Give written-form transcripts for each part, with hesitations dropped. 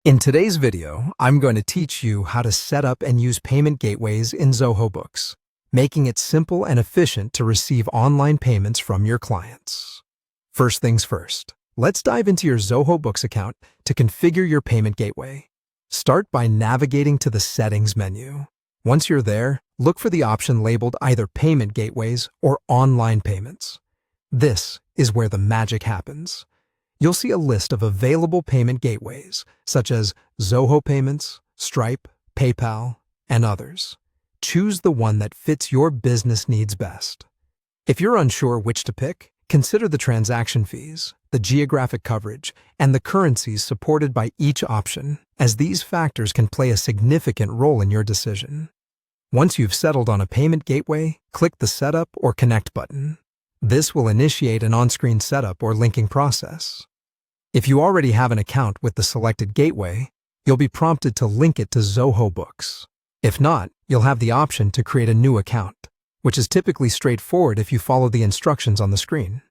In today's video, I'm going to teach you how to set up and use payment gateways in Zoho Books, making it simple and efficient to receive online payments from your clients. First things first, let's dive into your Zoho Books account to configure your payment gateway. Start by navigating to the Settings menu. Once you're there, look for the option labeled either Payment Gateways or Online Payments. This is where the magic happens. You'll see a list of available payment gateways, such as Zoho Payments, Stripe, PayPal, and others. Choose the one that fits your business needs best. If you're unsure which to pick, consider the transaction fees, the geographic coverage, and the currencies supported by each option, as these factors can play a significant role in your decision. Once you've settled on a payment gateway, click the Setup or Connect button. This will initiate an on-screen setup or linking process. If you already have an account with the selected gateway, you'll be prompted to link it to Zoho Books. If not, you'll have the option to create a new account, which is typically straightforward if you follow the instructions on the screen.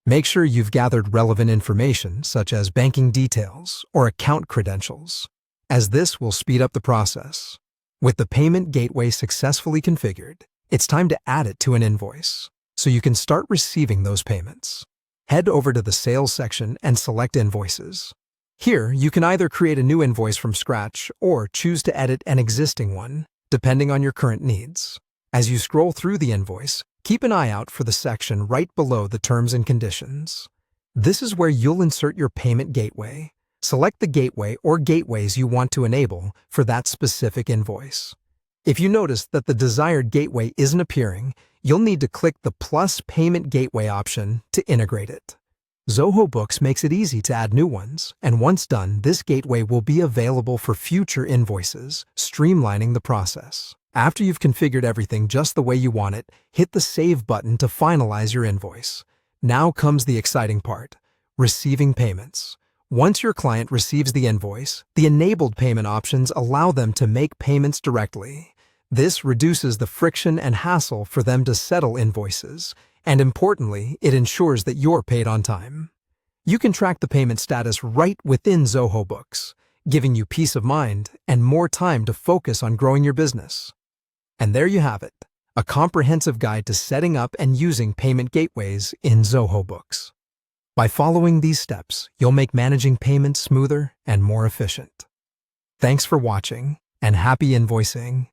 Make sure you've gathered relevant information such as banking details or account credentials, as this will speed up the process. With the payment gateway successfully configured, it's time to add it to an invoice, so you can start receiving those payments. Head over to the Sales section and select Invoices. Here, you can either create a new invoice from scratch or choose to edit an existing one, depending on your current needs. As you scroll through the invoice, keep an eye out for the section right below the Terms and Conditions. This is where you'll insert your payment gateway. Select the gateway or gateways you want to enable for that specific invoice. If you notice that the desired gateway isn't appearing, you'll need to click the Plus Payment Gateway option to integrate it. Zoho Books makes it easy to add new ones, and once done, this gateway will be available for future invoices, streamlining the process. After you've configured everything just the way you want it, hit the Save button to finalize your invoice. Now comes the exciting part: receiving payments. Once your client receives the invoice, the enabled payment options allow them to make payments directly. This reduces the friction and hassle for them to settle invoices, and importantly, it ensures that you're paid on time. You can track the payment status right within Zoho Books, giving you peace of mind and more time to focus on growing your business. And there you have it, a comprehensive guide to setting up and using payment gateways in Zoho Books. By following these steps, you'll make managing payments smoother and more efficient. Thanks for watching, and happy invoicing.